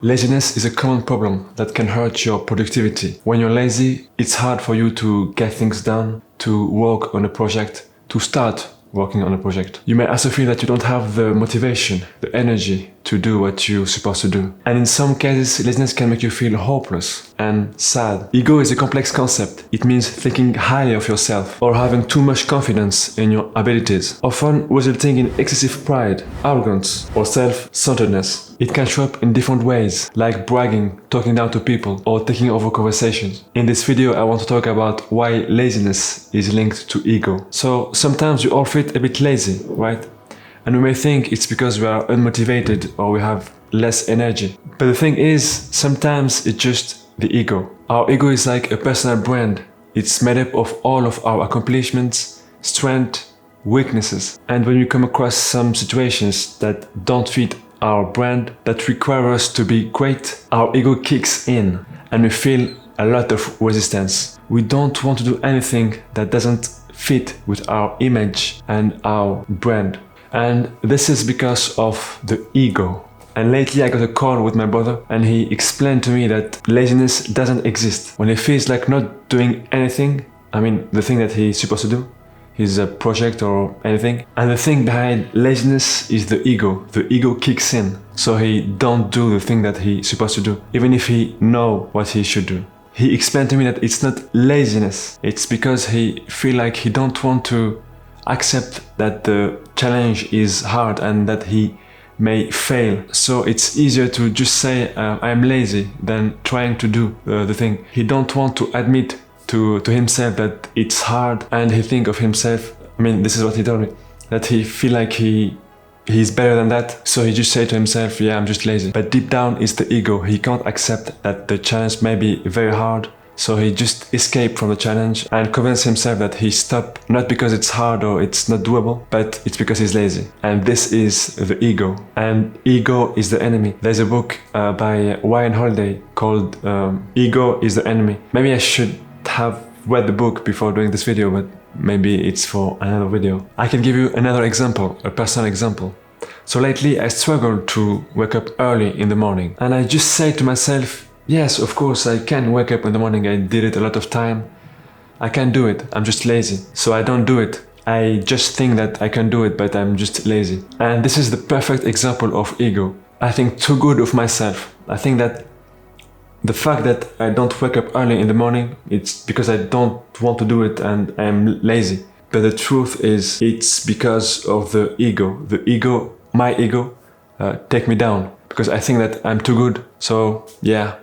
Laziness is a common problem that can hurt your productivity. When you're lazy, it's hard for you to get things done, to work on a project, to start working on a project. You may also feel that you don't have the motivation, the energy to do what you're supposed to do. And in some cases, laziness can make you feel hopeless and sad. Ego is a complex concept. It means thinking highly of yourself or having too much confidence in your abilities, often resulting in excessive pride, arrogance, or self-centeredness. It can show up in different ways, like bragging, talking down to people, or taking over conversations. In this video, I want to talk about why laziness is linked to ego. So sometimes we all feel a bit lazy, right? And we may think it's because we are unmotivated or we have less energy. But the thing is, sometimes it's just the ego. Our ego is like a personal brand. It's made up of all of our accomplishments, strengths, weaknesses. And when we come across some situations that don't fit our brand, that require us to be great, our ego kicks in and we feel a lot of resistance. We don't want to do anything that doesn't fit with our image and our brand. And this is because of the ego. And lately I got a call with my brother and he explained to me that laziness doesn't exist. When he feels like not doing anything, I mean the thing that he's supposed to do, his project or anything. And the thing behind laziness is the ego. The ego kicks in, so he don't do the thing that he's supposed to do, even if he know what he should do. He explained to me that it's not laziness, it's because he feel like he don't want to accept that the challenge is hard and that he may fail. So it's easier to just say I'm lazy than trying to do the thing. He don't want to admit to himself that it's hard, and he think of himself, I mean this is what he told me, that he feel like he's better than that, so he just say to himself, yeah, I'm just lazy. But deep down it's the ego. He can't accept that the challenge may be very hard, so he just escape from the challenge and convince himself that he stop, not because it's hard or it's not doable, but it's because he's lazy. And this is the ego, and ego is the enemy. There's a book by Ryan Holiday called Ego is the Enemy. Maybe I should have read the book before doing this video, but maybe it's for another video. I can give you another example, a personal example. So lately I struggle to wake up early in the morning, and I just say to myself, yes, of course I can wake up in the morning. I did it a lot of time. I can do it. I'm just lazy. So I don't do it. I just think that I can do it, but I'm just lazy. And this is the perfect example of ego. I think too good of myself. I think that the fact that I don't wake up early in the morning, it's because I don't want to do it and I'm lazy. But the truth is, it's because of the ego. The ego, my ego, take me down. Because I think that I'm too good. So yeah,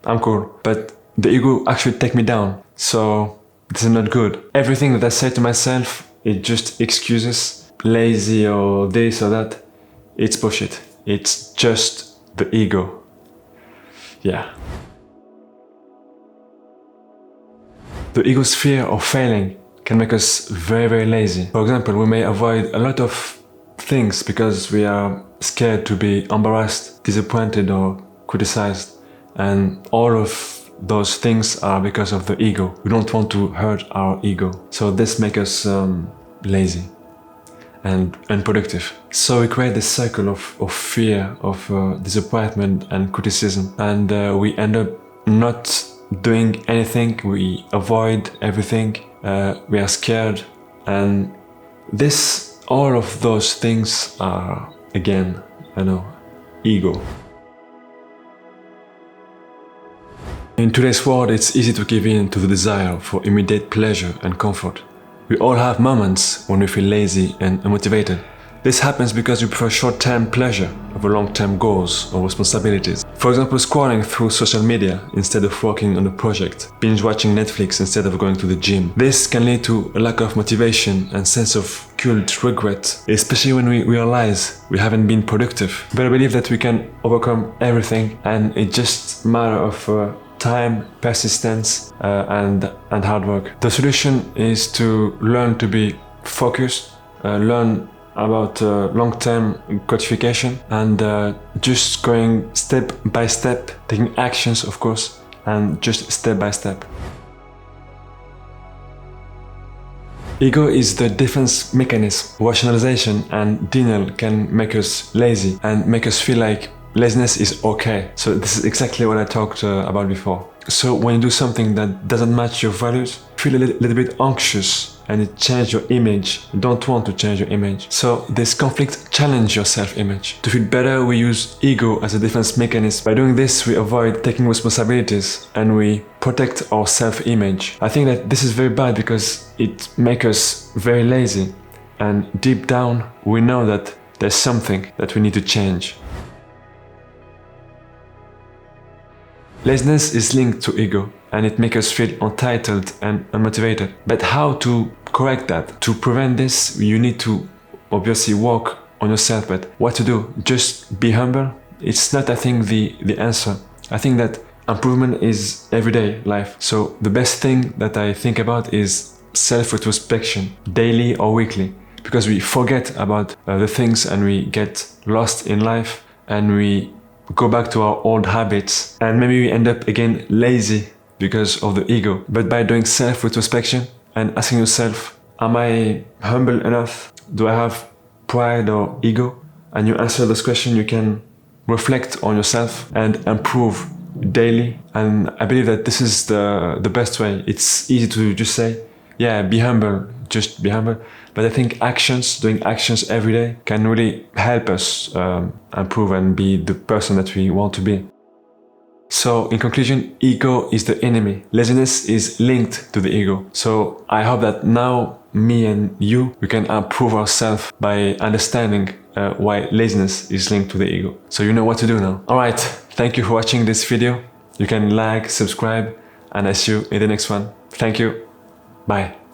I'm cool. But the ego actually take me down. So this is not good. Everything that I say to myself, it just excuses, lazy or this or that. It's bullshit. It's just the ego. Yeah. The ego's fear of failing can make us very, very lazy. For example, we may avoid a lot of things because we are scared to be embarrassed, disappointed, or criticized. And all of those things are because of the ego. We don't want to hurt our ego. So this makes us lazy and unproductive. So we create this cycle of fear, of disappointment and criticism, and we end up not doing anything. We avoid everything. We are scared, and all of those things are, again, ego. In today's world, it's easy to give in to the desire for immediate pleasure and comfort. We all have moments when we feel lazy and unmotivated. This happens because we prefer short-term pleasure over long-term goals or responsibilities. For example, scrolling through social media instead of working on a project, binge-watching Netflix instead of going to the gym. This can lead to a lack of motivation and sense of guilt, regret, especially when we realize we haven't been productive. But I believe that we can overcome everything, and it's just a matter of time, persistence, and hard work. The solution is to learn to be focused, learn about long-term gratification, and just going step by step, taking actions, of course, and just step by step. Ego is the defense mechanism. Rationalization and denial can make us lazy and make us feel like laziness is okay. So this is exactly what I talked about before. So when you do something that doesn't match your values, feel a little bit anxious and it changes your image. You don't want to change your image. So this conflict challenge your self-image. To feel better, we use ego as a defense mechanism. By doing this, we avoid taking responsibilities and we protect our self-image. I think that this is very bad because it makes us very lazy. And deep down, we know that there's something that we need to change. Laziness is linked to ego and it makes us feel entitled and unmotivated. But how to correct that? To prevent this, you need to obviously work on yourself. But what to do? Just be humble? It's not, I think, the answer. I think that improvement is everyday life. So the best thing that I think about is self-retrospection, daily or weekly. Because we forget about the things and we get lost in life and we go back to our old habits and maybe we end up again lazy because of the ego. But by doing self-retrospection and asking yourself, am I humble enough? Do I have pride or ego? And you answer this question, you can reflect on yourself and improve daily. And I believe that this is the best way. It's easy to just say, yeah, be humble, just be humble. But I think doing actions every day can really help us improve and be the person that we want to be. So in conclusion, ego is the enemy. Laziness is linked to the ego. So I hope that now me and you, we can improve ourselves by understanding why laziness is linked to the ego. So you know what to do now. Alright, thank you for watching this video. You can like, subscribe, and I see you in the next one. Thank you. Bye.